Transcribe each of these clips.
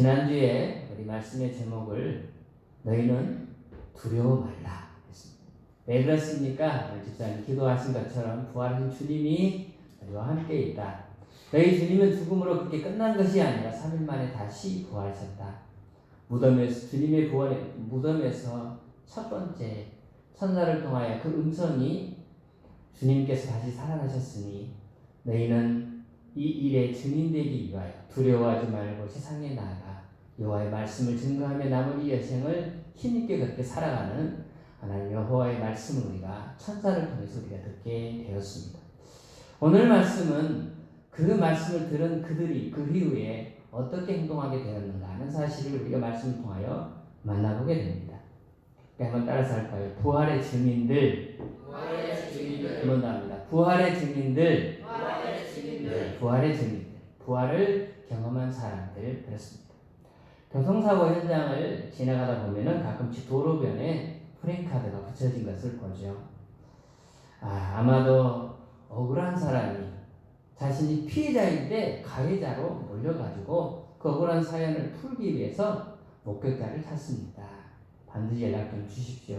지난주에 우리 말씀의 제목을 너희는 두려워 말라 했습니다. 왜 그렇습니까? 우리 집사님 기도하신 것처럼 부활하신 주님이 우리와 함께 있다. 너희 주님은 죽음으로 그렇게 끝난 것이 아니라 3일 만에 다시 부활하셨다. 주님의 무덤에서 첫 번째 천사를 통하여 그 음성이 주님께서 다시 살아나셨으니 너희는 이 일에 증인되기 위하여 두려워하지 말고 세상에 나아가 여호와의 말씀을 증거하며 남은 이 여생을 힘있게 그렇게 살아가는 하나님 여호와의 말씀을 우리가 천사를 통해서 우리가 듣게 되었습니다. 오늘 말씀은 그 말씀을 들은 그들이 그 이후에 어떻게 행동하게 되었는가 하는 사실을 우리가 말씀을 통하여 만나보게 됩니다. 한번 따라서 할까요? 부활의 증인들. 한번 더 합니다. 부활의 증인들. 네, 부활의 증인들. 부활을 경험한 사람들 그렇습니다. 교통사고 현장을 지나가다 보면은 가끔씩 도로변에 프레임카드가 붙여진 것을 보죠. 아마도 억울한 사람이 자신이 피해자인데 가해자로 몰려가지고 그 억울한 사연을 풀기 위해서 목격자를 찾습니다. 반드시 연락 좀 주십시오.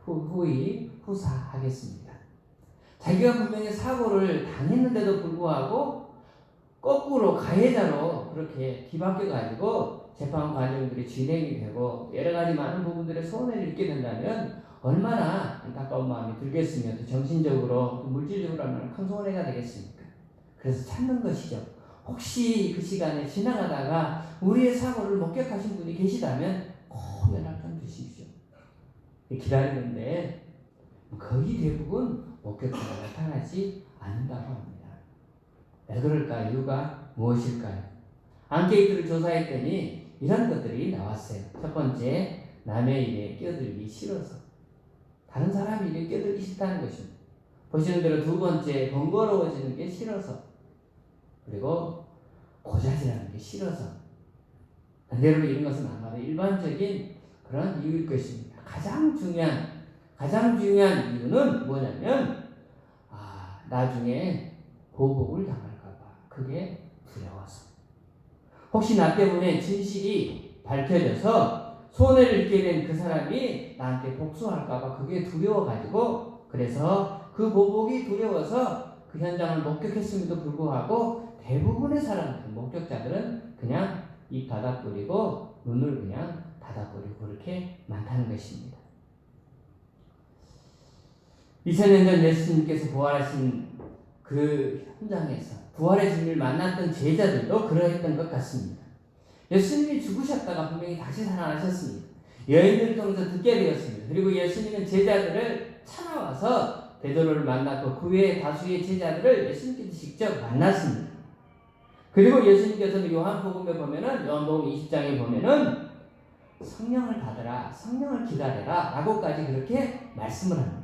후이 후사하겠습니다. 자기가 분명히 사고를 당했는데도 불구하고 거꾸로 가해자로 그렇게 뒤바뀌어가지고 재판 과정들이 진행이 되고 여러 가지 많은 부분들의 손해를 입게 된다면 얼마나 안타까운 마음이 들겠으며 또 정신적으로 또 물질적으로 얼마나 큰 손해가 되겠습니까? 그래서 찾는 것이죠. 혹시 그 시간에 지나가다가 우리의 사고를 목격하신 분이 계시다면 꼭 연락 좀 주십시오. 기다리는데 거의 대부분 목격자가 나타나지 않는다고 합니다. 왜 그럴까? 이유가 무엇일까요? 앙케이트를 조사했더니 이런 것들이 나왔어요. 첫 번째, 남의 일에 끼어들기 싫어서. 다른 사람 일에 끼어들기 싫다는 것입니다. 보시는 대로 두 번째, 번거로워지는 게 싫어서. 그리고 고자질하는 게 싫어서. 반대로 이런 것은 아마도 일반적인 그런 이유일 것입니다. 가장 중요한 이유는 뭐냐면 나중에 보복을 당할까봐 그게 두려워서. 혹시 나 때문에 진실이 밝혀져서 손해를 입게 된 그 사람이 나한테 복수할까봐 그게 두려워가지고 그래서 그 보복이 두려워서 그 현장을 목격했음에도 불구하고 대부분의 사람들, 목격자들은 그냥 입 닫아버리고 눈을 그냥 닫아버리고 그렇게 많다는 것입니다. 2000년 전 예수님께서 부활하신 그 현장에서 부활의 주님을 만났던 제자들도 그러했던 것 같습니다. 예수님이 죽으셨다가 분명히 다시 살아나셨습니다. 여인들을 통해서 듣게 되었습니다. 그리고 예수님은 제자들을 찾아와서 베드로를 만났고 그 외에 다수의 제자들을 예수님께서 직접 만났습니다. 그리고 예수님께서는 요한복음에 보면은 요한복음 20장에 보면은 성령을 받으라, 성령을 기다려라 라고까지 그렇게 말씀을 합니다.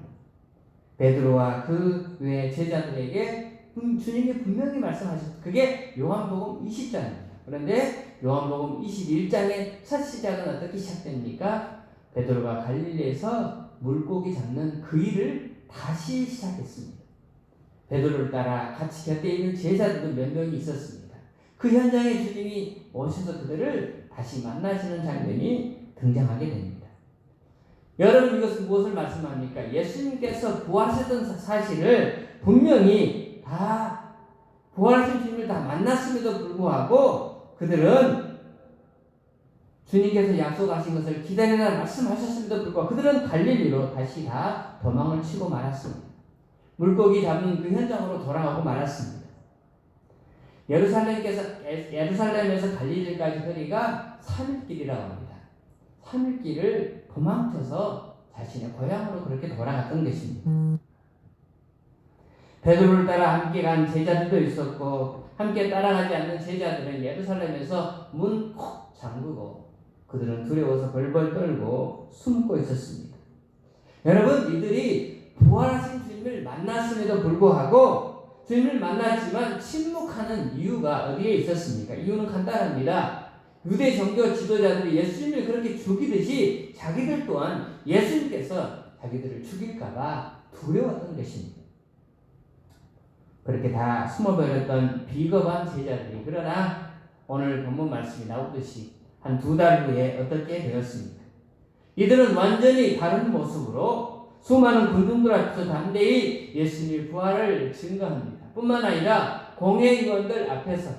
베드로와 그 외의 제자들에게 주님이 분명히 말씀하셨습니다. 그게 요한복음 20장입니다. 그런데 요한복음 21장의 첫 시작은 어떻게 시작됩니까? 베드로가 갈릴리에서 물고기 잡는 그 일을 다시 시작했습니다. 베드로를 따라 같이 곁에 있는 제자들도 몇 명이 있었습니다. 그 현장에 주님이 오셔서 그들을 다시 만나시는 장면이 등장하게 됩니다. 여러분 이것은 무엇을 말씀합니까? 예수님께서 부활하셨던 사실을 분명히 다 부활하신 주님을 다 만났음에도 불구하고 그들은 주님께서 약속하신 것을 기다리라 말씀하셨음에도 불구하고 그들은 갈릴리로 다시 다 도망을 치고 말았습니다. 물고기 잡는 그 현장으로 돌아가고 말았습니다. 예루살렘에서 갈릴리까지 거리가 3일길이라고 합니다. 3일길을 도망쳐서 자신의 고향으로 그렇게 돌아갔던 것입니다. 베드로를 따라 함께 간 제자들도 있었고 함께 따라가지 않는 제자들은 예루살렘에서 문 콕 잠그고 그들은 두려워서 벌벌 떨고 숨고 있었습니다. 여러분 이들이 부활하신 주님을 만났음에도 불구하고 주님을 만났지만 침묵하는 이유가 어디에 있었습니까? 이유는 간단합니다. 유대 종교 지도자들이 예수님을 그렇게 죽이듯이 자기들 또한 예수님께서 자기들을 죽일까봐 두려웠던 것입니다. 그렇게 다 숨어버렸던 비겁한 제자들이 그러나 오늘 본문 말씀이 나오듯이 한 2달 후에 어떻게 되었습니까? 이들은 완전히 다른 모습으로 수많은 군중들 앞에서 담대히 예수님의 부활을 증거합니다. 뿐만 아니라 공회의원들 앞에서,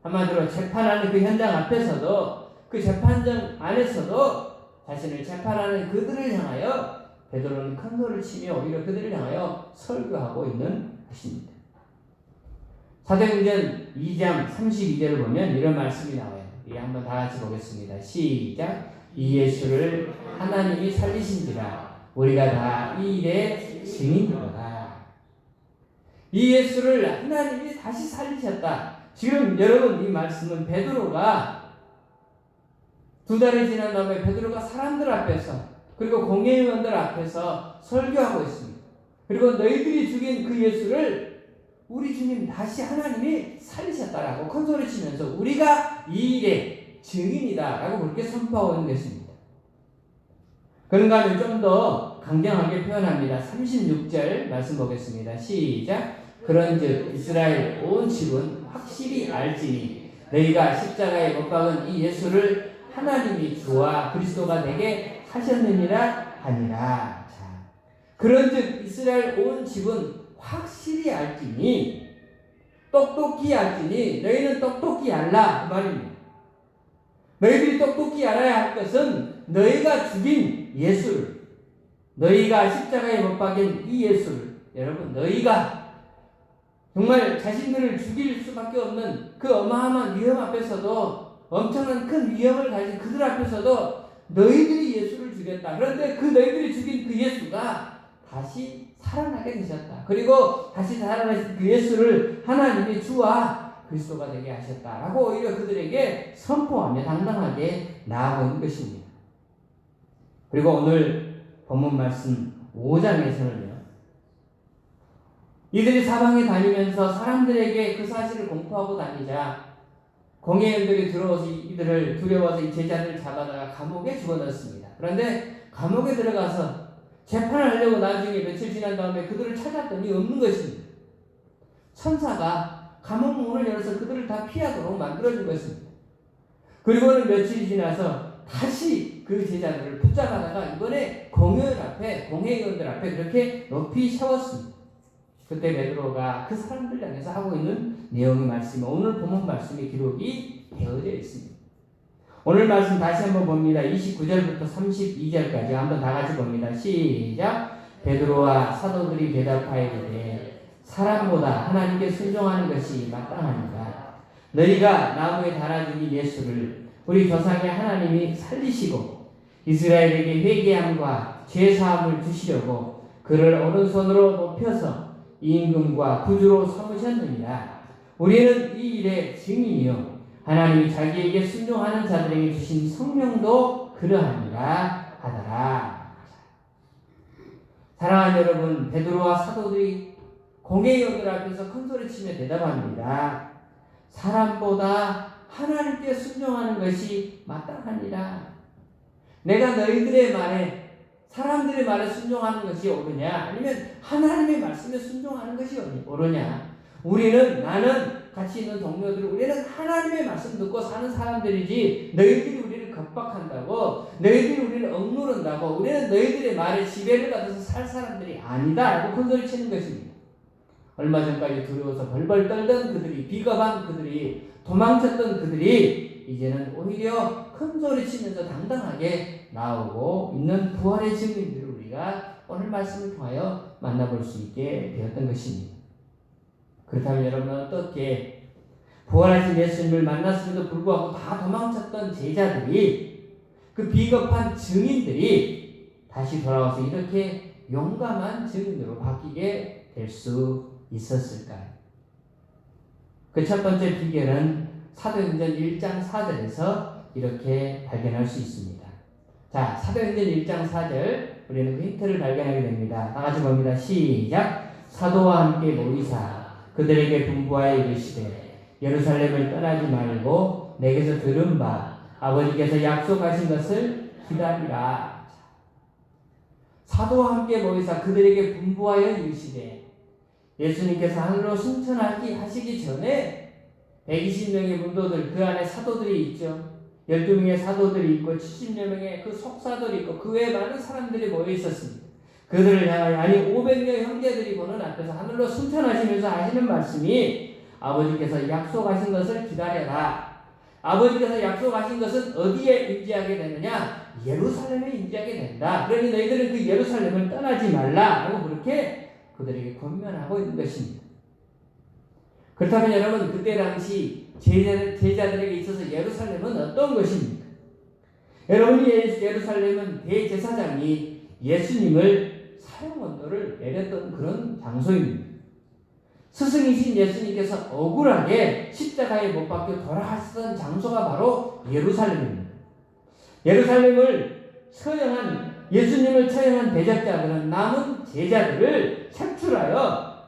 한마디로 재판하는 그 현장 앞에서도, 그 재판장 안에서도 자신을 재판하는 그들을 향하여 베드로는 큰 소리를 치며 오히려 그들을 향하여 설교하고 있는 것입니다. 사도행전 2장 32절을 보면 이런 말씀이 나와요. 이 한번 다 같이 보겠습니다. 시작. 이 예수를 하나님이 살리신지라 우리가 다 이 일의 증인이로다. 이 예수를 하나님이 다시 살리셨다. 지금 여러분 이 말씀은 베드로가 2달이 지난 다음에 베드로가 사람들 앞에서 그리고 공회의원들 앞에서 설교하고 있습니다. 그리고 너희들이 죽인 그 예수를 우리 주님 다시 하나님이 살리셨다라고 큰소리 치면서 우리가 이 일의 증인이다라고 그렇게 선포하고 있는 것입니다. 그런가 하면 좀 더 강경하게 표현합니다. 36절 말씀 보겠습니다. 시작. 그런즉 이스라엘 온 집은 확실히 알지니 너희가 십자가에 못 박은 이 예수를 하나님이 주와 그리스도가 내게 하셨느니라 하니라. 자, 그런즉 이스라엘 온 집은 확실히 알지니, 똑똑히 알지니 너희는 똑똑히 알라 그 말입니다. 너희들이 똑똑히 알아야 할 것은 너희가 죽인 예수를, 너희가 십자가에 못 박인 이 예수를, 여러분 너희가 정말 자신들을 죽일 수밖에 없는 그 어마어마한 위험 앞에서도, 엄청난 큰 위험을 가진 그들 앞에서도 너희들이 예수를 죽였다. 그런데 그 너희들이 죽인 그 예수가 다시 살아나게 되셨다. 그리고 다시 살아나신 그 예수를 하나님이 주와 그리스도가 되게 하셨다라고 오히려 그들에게 선포하며 당당하게 나아가고 있는 것입니다. 그리고 오늘 본문 말씀 5장에서는요. 이들이 사방에 다니면서 사람들에게 그 사실을 공포하고 다니자 공회의원들이 들어와서 이들을 두려워서 이 제자들을 잡아다가 감옥에 집어넣습니다. 그런데 감옥에 들어가서 재판을 하려고 나중에 며칠 지난 다음에 그들을 찾았더니 없는 것입니다. 천사가 감옥 문을 열어서 그들을 다 피하도록 만들어준 것입니다. 그리고는 며칠이 지나서 다시 그 제자들을 붙잡아다가 이번에 공회의원들 앞에 그렇게 높이 세웠습니다. 그때 베드로가 그 사람들 향해서 하고 있는 내용의 말씀이 오늘 본문 말씀의 기록이 되어져 있습니다. 오늘 말씀 다시 한번 봅니다. 29절부터 32절까지 한번 다 같이 봅니다. 시작. 베드로와 사도들이 대답하이르되 사람보다 하나님께 순종하는 것이 마땅하니까 너희가 나무에 달아 죽인 예수를 우리 조상의 하나님이 살리시고 이스라엘에게 회개함과 죄사함을 주시려고 그를 오른손으로 높여서 임금과 구주로 삼으셨느니라. 우리는 이 일의 증인이요 하나님이 자기에게 순종하는 자들에게 주신 성령도 그러하니라 하더라. 사랑하는 여러분, 베드로와 사도들이 공회의원들 앞에서 큰소리치며 대답합니다. 사람보다 하나님께 순종하는 것이 마땅하니라. 내가 너희들의 말에, 사람들의 말에 순종하는 것이 옳으냐, 아니면 하나님의 말씀에 순종하는 것이 옳으냐. 나는 같이 있는 동료들, 우리는 하나님의 말씀 듣고 사는 사람들이지 너희들이 우리를 겁박한다고, 너희들이 우리를 억누른다고, 우리는 너희들의 말에 지배를 받아서 살 사람들이 아니다 라고 큰소리 치는 것입니다. 얼마 전까지 두려워서 벌벌 떨던 그들이, 비겁한 그들이, 도망쳤던 그들이 이제는 오히려 큰소리 치면서 당당하게 나오고 있는 부활의 증인들을 우리가 오늘 말씀을 통하여 만나볼 수 있게 되었던 것입니다. 그렇다면 여러분은 어떻게 부활하신 예수님을 만났음에도 불구하고 다 도망쳤던 제자들이, 그 비겁한 증인들이 다시 돌아와서 이렇게 용감한 증인으로 바뀌게 될 수 있었을까요? 그 첫 번째 비결은 사도행전 1장 4절에서 이렇게 발견할 수 있습니다. 자, 사도행전 1장 4절 우리는 그 힌트를 발견하게 됩니다. 다 같이 봅니다. 시작. 사도와 함께 모이사 그들에게 분부하여 이르시되 예루살렘을 떠나지 말고 내게서 들은 바 아버지께서 약속하신 것을 기다리라. 사도와 함께 모이사 그들에게 분부하여 이르시되, 예수님께서 하늘로 승천하시기 전에 120명의 문도들, 그 안에 사도들이 있죠. 12명의 사도들이 있고 70여 명의 그 속사들이 있고 그 외에 많은 사람들이 모여 있었습니다. 그들을 향하여 아니 500명의 형제들이 보는 앞에서 하늘로 승천하시면서 하시는 말씀이 아버지께서 약속하신 것을 기다려라. 아버지께서 약속하신 것은 어디에 임재하게 되느냐? 예루살렘에 임재하게 된다. 그러니 너희들은 그 예루살렘을 떠나지 말라라고 그렇게 그들에게 권면하고 있는 것입니다. 그렇다면 여러분, 그때 당시 제자들에게 있어서 예루살렘은 어떤 것입니까? 여러분이 예루살렘은 대제사장이 예수님을 사형언도를 내렸던 그런 장소입니다. 스승이신 예수님께서 억울하게 십자가에 못 박혀 돌아가시던 장소가 바로 예루살렘입니다. 예루살렘을 예수님을 처형한 대적자들은 남은 제자들을 색출하여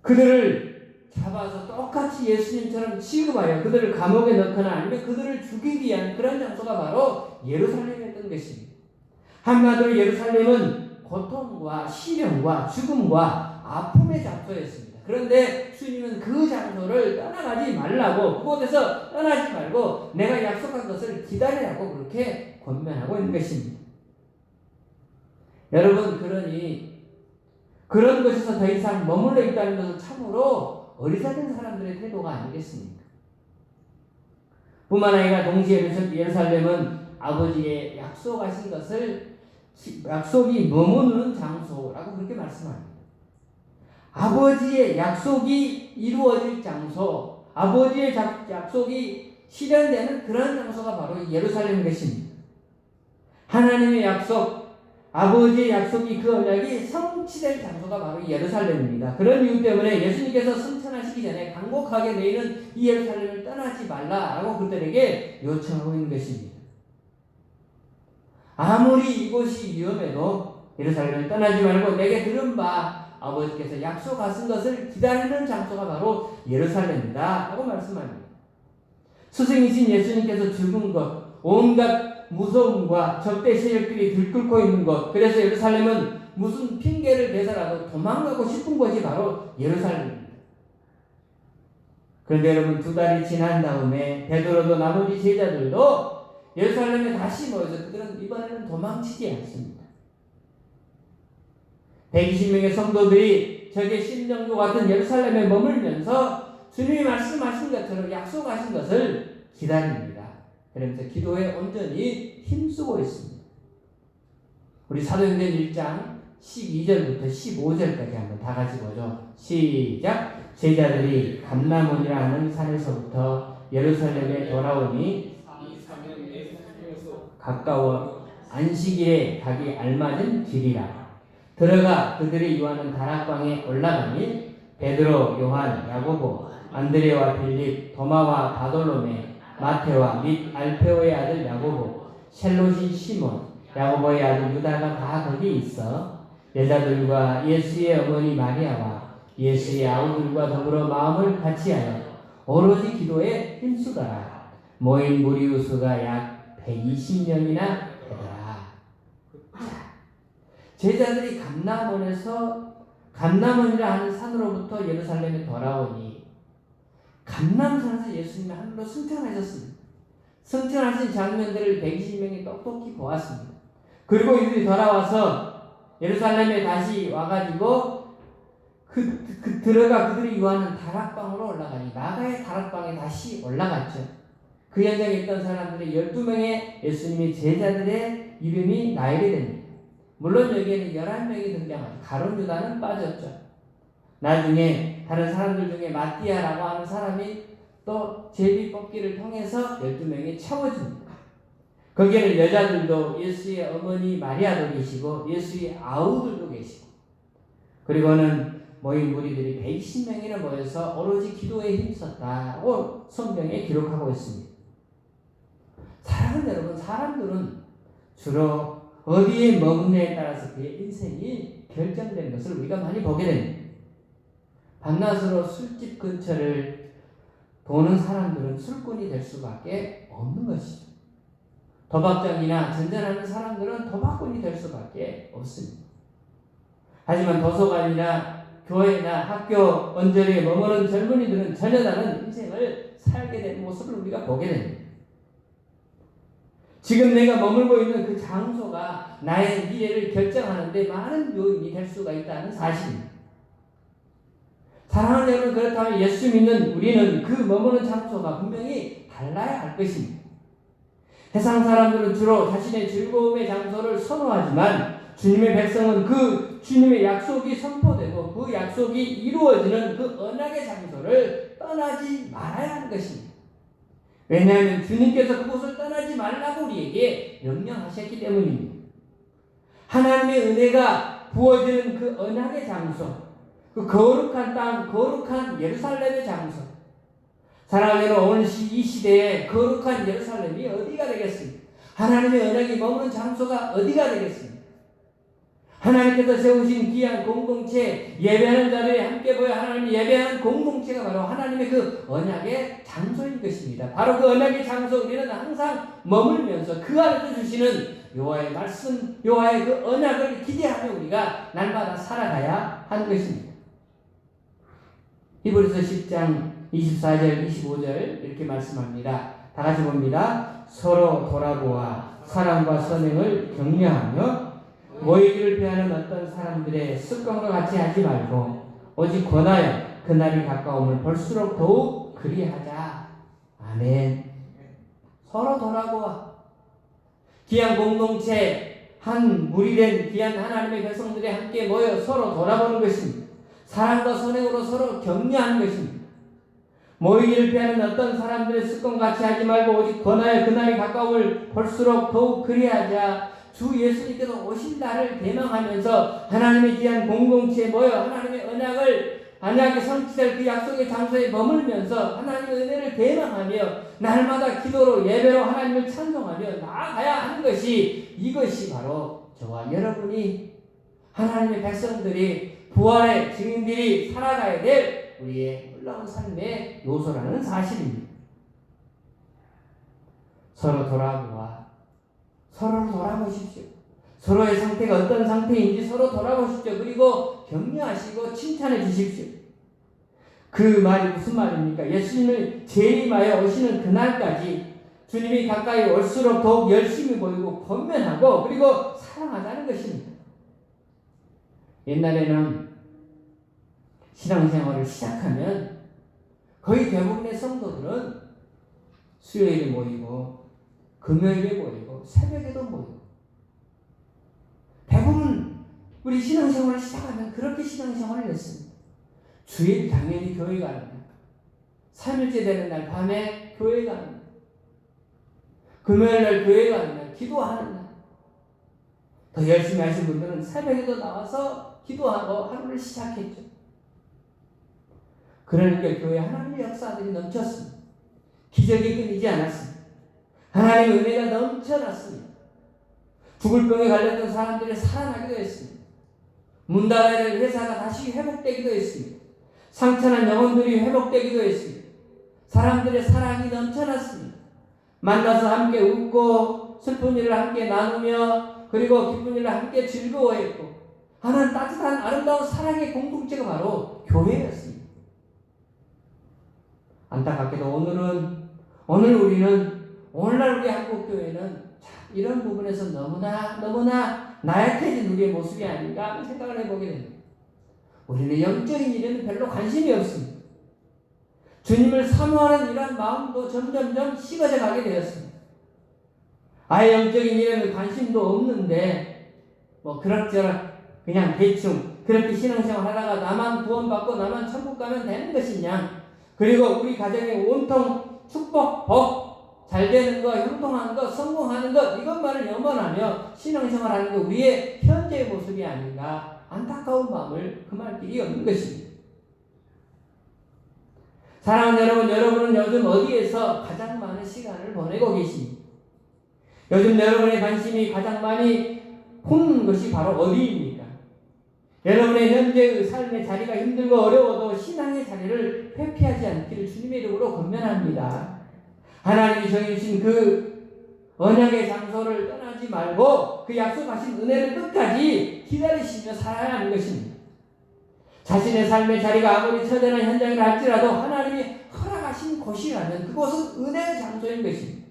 그들을 잡아서 똑같이 예수님처럼 취급하여 그들을 감옥에 넣거나 아니면 그들을 죽이기 위한 그런 장소가 바로 예루살렘이었던 것입니다. 한마디로 예루살렘은 고통과 시련과 죽음과 아픔의 장소였습니다. 그런데 주님은 그 장소를 떠나가지 말라고, 그곳에서 떠나지 말고 내가 약속한 것을 기다리라고 그렇게 권면하고 있는 것입니다. 여러분, 그러니 그런 곳에서 더 이상 머물러 있다는 것은 참으로 어리석은 사람들의 태도가 아니겠습니까? 뿐만 아니라 동시에 예루살렘은 아버지의 약속하신 것을 약속이 머무는 장소라고 그렇게 말씀합니다. 아버지의 약속이 이루어질 장소, 아버지의 약속이 실현되는 그런 장소가 바로 예루살렘인 것입니다. 하나님의 약속, 아버지의 약속이 그 언약이 성취될 장소가 바로 예루살렘입니다. 그런 이유 때문에 예수님께서 승천하시기 전에 간곡하게 너희는 이 예루살렘을 떠나지 말라라고 그들에게 요청하고 있는 것입니다. 아무리 이곳이 위험해도 예루살렘을 떠나지 말고 내게 들은 바 아버지께서 약속하신 것을 기다리는 장소가 바로 예루살렘이다 라고 말씀합니다. 스승이신 예수님께서 죽은 것, 온갖 무서움과 적대 세력들이 들끓고 있는 것, 그래서 예루살렘은 무슨 핑계를 대서라도 도망가고 싶은 곳이 바로 예루살렘입니다. 그런데 여러분, 2달이 지난 다음에 베드로도 나머지 제자들도 예루살렘에 다시 모여서 그들은 이번에는 도망치지 않습니다. 120명의 성도들이 적의 심정도 같은 예루살렘에 머물면서 주님이 말씀하신 것처럼 약속하신 것을 기다립니다. 그러면서 기도에 온전히 힘쓰고 있습니다. 우리 사도행전 1장 12절부터 15절까지 한번 다 같이 보죠. 시작. 제자들이 감람원이라 하는 산에서부터 예루살렘에 돌아오니 가까워 안식일에 가기 알맞은 길이라. 들어가 그들이 유하는 다락방에 올라가니 베드로, 요한, 야고보, 안드레와 빌립, 도마와 바돌로메, 마테와 및 알페오의 아들 야고보, 셀롯인 시몬, 야고보의 아들 유다가 다 거기 있어 여자들과 예수의 어머니 마리아와 예수의 아우들과 더불어 마음을 같이하여 오로지 기도에 힘쓰더라. 모인 무리 수가 약 120명이나 되더라. 제자들이 감람원이라 하는 산으로부터 예루살렘에 돌아오니 감람산에서 예수님이 하늘로 승천하셨습니다. 승천하신 장면들을 120명이 똑똑히 보았습니다. 그리고 이들이 돌아와서 예루살렘에 다시 와가지고 들어가 그들이 유하는 다락방으로 올라가니 나가의 다락방에 다시 올라갔죠. 그 현장에 있던 사람들이 12명의 예수님의 제자들의 이름이 나열이 됩니다. 물론 여기에는 11명이 등장하죠. 가룟 유다는 빠졌죠. 나중에 다른 사람들 중에 마띠아라고 하는 사람이 또 제비 뽑기를 통해서 12명이 채워집니다. 거기에는 여자들도 예수의 어머니 마리아도 계시고 예수의 아우들도 계시고, 그리고는 모인 무리들이 120명이나 모여서 오로지 기도에 힘썼다고 성경에 기록하고 있습니다. 사랑하는 여러분, 사람들은 주로 어디에 머무느냐에 따라서 그의 인생이 결정되는 것을 우리가 많이 보게 됩니다. 밤낮으로 술집 근처를 도는 사람들은 술꾼이 될 수밖에 없는 것이죠. 도박장이나 전전하는 사람들은 도박꾼이 될 수밖에 없습니다. 하지만 도서관이나 교회나 학교 언저리에 머무는 젊은이들은 전혀 다른 인생을 살게 되는 모습을 우리가 보게 됩니다. 지금 내가 머물고 있는 그 장소가 나의 미래를 결정하는데 많은 요인이 될 수가 있다는 사실입니다. 사랑하는 여러분, 그렇다면 예수 믿는 우리는 그 머무는 장소가 분명히 달라야 할 것입니다. 세상 사람들은 주로 자신의 즐거움의 장소를 선호하지만 주님의 백성은 그 주님의 약속이 선포되고 그 약속이 이루어지는 그 언약의 장소를 떠나지 말아야 하는 것입니다. 왜냐하면 주님께서 그곳을 떠나지 말라고 우리에게 명령하셨기 때문입니다. 하나님의 은혜가 부어지는 그 언약의 장소, 그 거룩한 땅, 거룩한 예루살렘의 장소. 사랑하는 여러분, 오늘 이 시대에 거룩한 예루살렘이 어디가 되겠습니까? 하나님의 언약이 머무는 장소가 어디가 되겠습니까? 하나님께서 세우신 귀한 공동체, 예배하는 자들이 함께 모여 하나님을 예배하는 공동체가 바로 하나님의 그 언약의 장소인 것입니다. 바로 그 언약의 장소, 우리는 항상 머물면서 그 안에서 주시는 여호와의 말씀, 여호와의 그 언약을 기대하며 우리가 날마다 살아가야 하는 것입니다. 히브리서 10장 24절, 25절 이렇게 말씀합니다. 다 같이 봅니다. 서로 돌아보아 사랑과 선행을 격려하며 모이기를 피하는 어떤 사람들의 습관과 같이 하지 말고 오직 권하여 그날이 가까움을 볼수록 더욱 그리하자. 아멘. 서로 돌아보아 귀한 공동체, 한 무리 된 귀한 하나님의 백성들이 함께 모여 서로 돌아보는 것입니다. 사랑과 선행으로 서로 격려하는 것입니다. 모이기를 피하는 어떤 사람들의 습관과 같이 하지 말고 오직 권하여 그날이 가까움을 볼수록 더욱 그리하자. 주 예수님께서 오신 날을 대망하면서 하나님의 귀한 공동체에 모여 하나님의 언약이 성취될 그 약속의 장소에 머물면서 하나님의 은혜를 대망하며 날마다 기도로 예배로 하나님을 찬송하며 나아가야 하는 것이, 이것이 바로 저와 여러분이 하나님의 백성들이 부활의 증인들이 살아가야 될 우리의 놀라운 삶의 요소라는 사실입니다. 서로 돌아보아 서로를 돌아보십시오. 서로의 상태가 어떤 상태인지 서로 돌아보십시오. 그리고 격려하시고 칭찬해 주십시오. 그 말이 무슨 말입니까? 예수님을 재림하여 오시는 그날까지 주님이 가까이 올수록 더욱 열심히 보이고 권면하고 그리고 사랑하자는 것입니다. 옛날에는 신앙생활을 시작하면 거의 대부분의 성도들은 수요일에 모이고 금요일에 모이고 새벽에도 모이고 대부분 우리 신앙생활을 시작하면 그렇게 신앙생활을 했습니다. 주일 당연히 교회 가는 날, 3일째 되는 날 밤에 교회 가는 날, 금요일 날 교회 가는 날, 기도하는 날. 더 열심히 하신 분들은 새벽에도 나와서 기도하고 하루를 시작했죠. 그러니까 교회에 하나님의 역사들이 넘쳤습니다. 기적이 끊이지 않았습니다. 하나님의 은혜가 넘쳐났습니다. 죽을 병에 걸렸던 사람들이 살아나기도 했습니다. 문 닫아야 될 회사가 다시 회복되기도 했습니다. 상처난 영혼들이 회복되기도 했습니다. 사람들의 사랑이 넘쳐났습니다. 만나서 함께 웃고 슬픈 일을 함께 나누며 그리고 기쁜 일을 함께 즐거워했고 하는 따뜻한 아름다운 사랑의 공동체가 바로 교회였습니다. 안타깝게도 오늘 우리는 오늘날 우리 한국교회는 이런 부분에서 너무나 나약해진 우리의 모습이 아닌가 하는 생각을 해보게 됩니다. 우리는 영적인 일에는 별로 관심이 없습니다. 주님을 사모하는 이런 마음도 점점점 식어져 가게 되었습니다. 아예 영적인 일에는 관심도 없는데 그럭저럭 그냥 대충 그렇게 신앙생활 하다가 나만 구원받고 나만 천국 가면 되는 것이냐, 그리고 우리 가정에 온통 축복, 복, 잘 되는 것, 형통하는 것, 성공하는 것, 이것만을 염원하며 신앙생활 하는 게 우리의 현재의 모습이 아닌가 안타까운 마음을 금할 길이 없는 것입니다. 사랑하는 여러분은 요즘 어디에서 가장 많은 시간을 보내고 계십니까? 요즘 여러분의 관심이 가장 많이 꽂는 것이 바로 어디입니까? 여러분의 현재의 삶의 자리가 힘들고 어려워도 신앙의 자리를 회피하지 않기를 주님의 이름으로 권면합니다. 하나님이 정해주신 그 언약의 장소를 떠나지 말고 그 약속하신 은혜를 끝까지 기다리시며 살아야 하는 것입니다. 자신의 삶의 자리가 아무리 처절한 현장이라 할지라도 하나님이 허락하신 곳이라면 그곳은 은혜의 장소인 것입니다.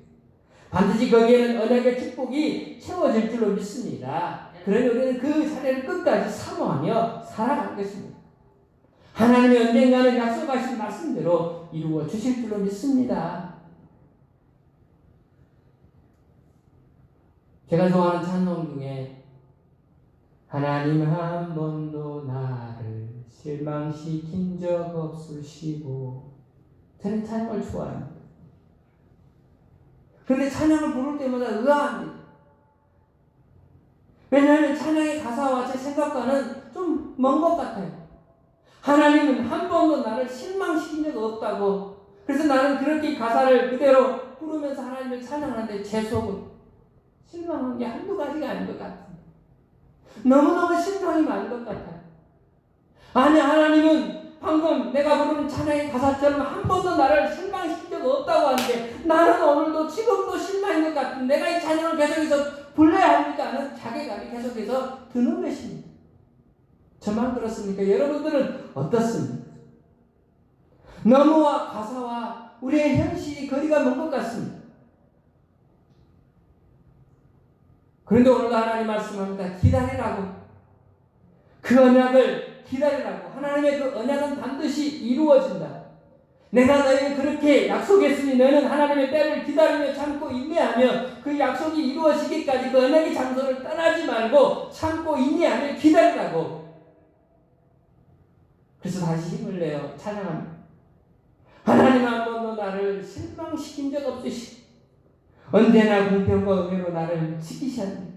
반드시 거기에는 언약의 축복이 채워질 줄로 믿습니다. 그러니 우리는 그 자리를 끝까지 사모하며 살아갈 것입니다. 하나님이 언젠가는 약속하신 말씀대로 이루어 주실 줄로 믿습니다. 제가 좋아하는 찬송 중에 하나님 한 번도 나를 실망시킨 적 없으시고, 저는 찬양을 좋아합니다. 그런데 찬양을 부를 때마다 의아합니다. 왜냐하면 찬양의 가사와 제 생각과는 좀 먼 것 같아요. 하나님은 한 번도 나를 실망시킨 적 없다고. 그래서 나는 그렇게 가사를 그대로 부르면서 하나님을 찬양하는데 제 속은 실망한 게 한두 가지가 아닌 것 같아요. 너무너무 실망이 많은 것 같아요. 아니, 하나님은 방금 내가 부르는 찬양의 가사처럼 한 번도 나를 실망시킨 적 없다고 하는데 나는 오늘도 지금도 실망인 것 같은, 내가 이 찬양을 계속해서 불러야 합니까 하는 자괴감이 계속해서 드는 것입니다. 저만 그렇습니까? 여러분들은 어떻습니까? 너무와 가사와 우리의 현실이 거리가 먼 것 같습니다. 그런데 오늘도 하나님 말씀합니다. 기다리라고. 그 언약을 기다리라고. 하나님의 그 언약은 반드시 이루어진다. 내가 너에게 그렇게 약속했으니 너는 하나님의 때를 기다리며 참고 인내하며 그 약속이 이루어지기까지 그 언약의 장소를 떠나지 말고 참고 인내하며 기다리라고. 그래서 다시 힘을 내어 찬양합니다. 하나님 한 번도 나를 실망시킨 적 없으시고 언제나 공평과 은혜로 나를 지키셨습니다.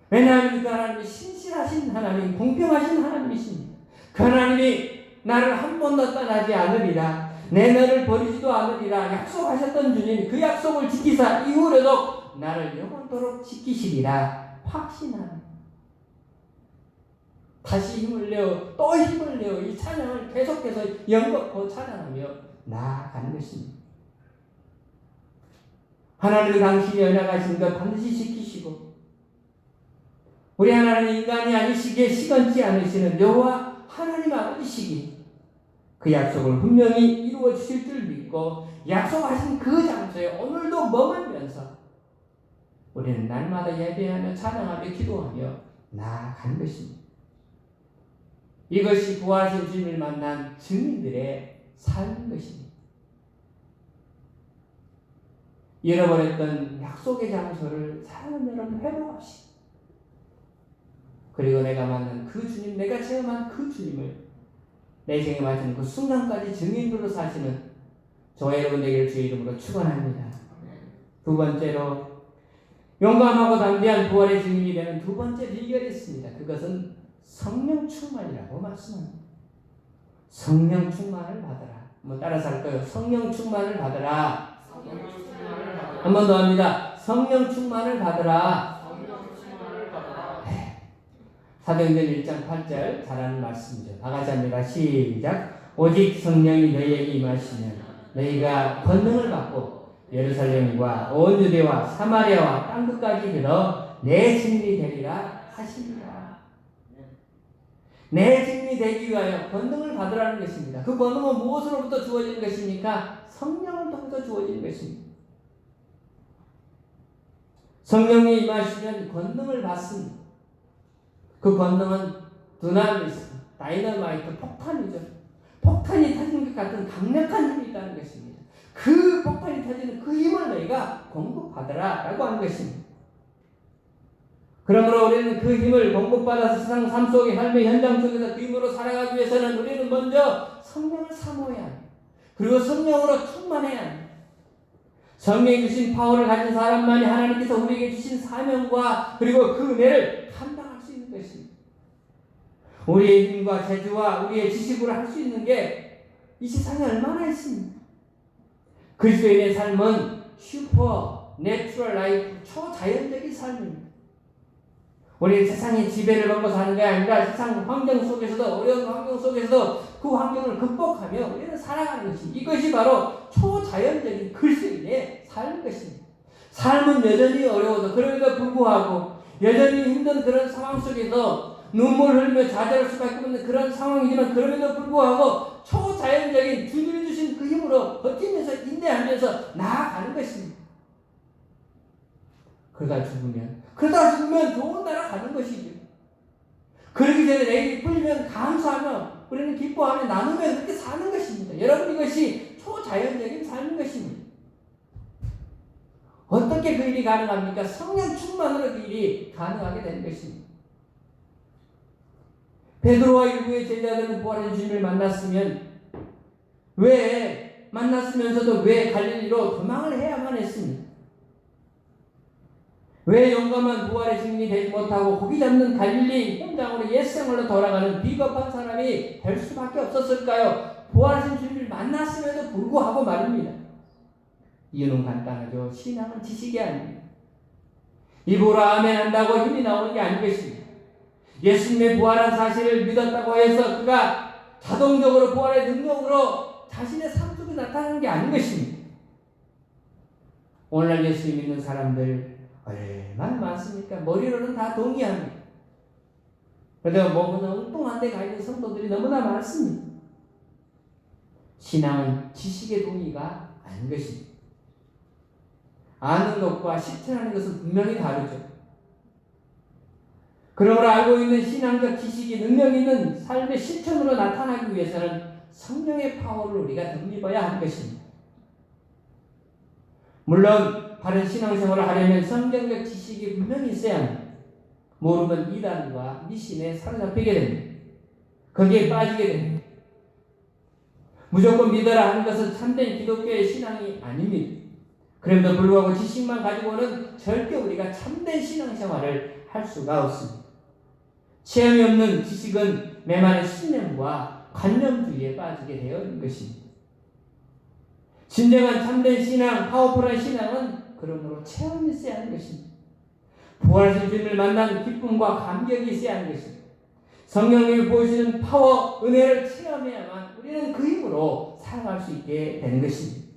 왜냐하면 그 하나님이 신실하신 하나님, 공평하신 하나님이십니다. 그 하나님이 나를 한 번도 떠나지 않으리라, 내 너를 버리지도 않으리라 약속하셨던 주님이 그 약속을 지키사 이후로도 나를 영원토록 지키시리라 확신하는, 다시 힘을 내어 또 힘을 내어 이 찬양을 계속해서 영겁고 찬양하며 나아가는 것입니다. 하나님은 당신이 언약하신 것 반드시 지키시고, 우리 하나님은 인간이 아니시기에 시건치 않으시는 여호와 하나님 아버지시기 그 약속을 분명히 이루어 주실 줄 믿고 약속하신 그 장소에 오늘도 머물면서 우리는 날마다 예배하며 찬양하며 기도하며 나아가는 것입니다. 이것이 부활하신 주님을 만난 증인들의 삶인 것입니다. 잃어버렸던 약속의 장소를 사랑하는 여러분 회복합시다. 그리고 내가 만난 그 주님, 내가 체험한 그 주님을 내 생에 맞은 그 순간까지 증인으로 사시는 저와 여러분 되기를 주의 이름으로 축원합니다. 두 번째로 용감하고 담대한 부활의 증인이 되는 두 번째 비결이 있습니다. 그것은 성령 충만이라고 말씀합니다. 성령 충만을 받으라. 한번 따라서 할까요? 성령 충만을 받으라. 한 번 더 합니다. 성령 충만을 받으라. 사도행전 1장 8절 잘하는 말씀이죠. 다 같이 합니다. 시작. 오직 성령이 너희에게 임하시면 너희가 권능을 받고 예루살렘과 온 유대와 사마리아와 땅끝까지 들어 내 증인이 되리라 하시니라. 내 증인이 되기 위하여 권능을 받으라는 것입니다. 그 권능은 무엇으로부터 주어지는 것입니까? 성령을 통해서 주어지는 것입니다. 성령이 임하시면 권능을 받습니다. 그 권능은 두나미스, 다이너마이트, 폭탄이죠. 폭탄이 터지는 것 같은 강력한 힘이 있다는 것입니다. 그 폭탄이 터지는 그 힘을 너희가 공급받으라 라고 하는 것입니다. 그러므로 우리는 그 힘을 공급받아서 세상 삶 속의 삶의 현장 속에서 그 힘으로 살아가기 위해서는 우리는 먼저 성령을 사모해야 합니다. 그리고 성령으로 충만해야 합니다. 성령이 주신 파워를 가진 사람만이 하나님께서 우리에게 주신 사명과 그리고 그 은혜를 감당할 수 있는 것입니다. 우리의 힘과 재주와 우리의 지식으로 할 수 있는 게 이 세상에 얼마나 있습니까? 그리스도인의 삶은 슈퍼 내추럴 라이프, 초자연적인 삶입니다. 우리는 세상의 지배를 받고 사는 게 아니라 세상 환경 속에서도, 어려운 환경 속에서도 그 환경을 극복하며 우리는 살아가는 것입니다. 이것이 바로 초자연적인 그리스도인의 삶인 것입니다. 삶은 여전히 어려워도 그럼에도 불구하고 여전히 힘든 그런 상황 속에서 눈물 흘리며 좌절할 수밖에 없는 그런 상황이지만 그럼에도 불구하고 초자연적인 주님이 주신 그 힘으로 버티면서 인내하면서 나아가는 것입니다. 그러다 죽으면 좋은 나라 가는 것이죠. 그러기 전에 내일이 풀리면 감사하며 우리는 기뻐하며 나누며 그렇게 사는 것입니다. 여러분, 이것이 초자연적인 삶인 것입니다. 어떻게 그 일이 가능합니까? 성령 충만으로 그 일이 가능하게 되는 것입니다. 베드로와 일부의 제자들은 부활한 주님을 만났으면서도 왜 갈릴리로 도망을 해야만 했습니까? 왜 용감한 부활의 증인이 되지 못하고 고기 잡는 갈릴리 현장으로 옛생활로 돌아가는 비겁한 사람이 될 수밖에 없었을까요? 부활하신 주님을 만났음에도 불구하고 말입니다. 이유는 간단하죠. 신앙은 지식이 아닙니다. 입으로 아멘 한다고 힘이 나오는 게 아닌 것입니다. 예수님의 부활한 사실을 믿었다고 해서 그가 자동적으로 부활의 능력으로 자신의 삶 속에 나타나는 게 아닌 것입니다. 오늘날 예수님 믿는 사람들 얼마나 많습니까? 머리로는 다 동의합니다. 그런데 몸은 엉뚱한 데 가 있는 성도들이 너무나 많습니다. 신앙은 지식의 동의가 아닌 것입니다. 아는 것과 실천하는 것은 분명히 다르죠. 그러므로 알고 있는 신앙적 지식이 능력 있는 삶의 실천으로 나타나기 위해서는 성령의 파워를 우리가 덧입어야 하는 것입니다. 물론 바른 신앙생활을 하려면 성경적 지식이 분명히 있어야 합니다. 모르면 이단과 미신에 사로잡히게 됩니다. 거기에 빠지게 됩니다. 무조건 믿어라 하는 것은 참된 기독교의 신앙이 아닙니다. 그럼에도 불구하고 지식만 가지고는 절대 우리가 참된 신앙생활을 할 수가 없습니다. 체험이 없는 지식은 매만의 신념과 관념주의에 빠지게 되어 있는 것입니다. 진정한 참된 신앙, 파워풀한 신앙은 그러므로 체험이 있어야 하는 것입니다. 부활하신 주님을 만난 기쁨과 감격이 있어야 하는 것입니다. 성령님이 보여주시는 파워, 은혜를 체험해야만 우리는 그 힘으로 살아갈 수 있게 되는 것입니다.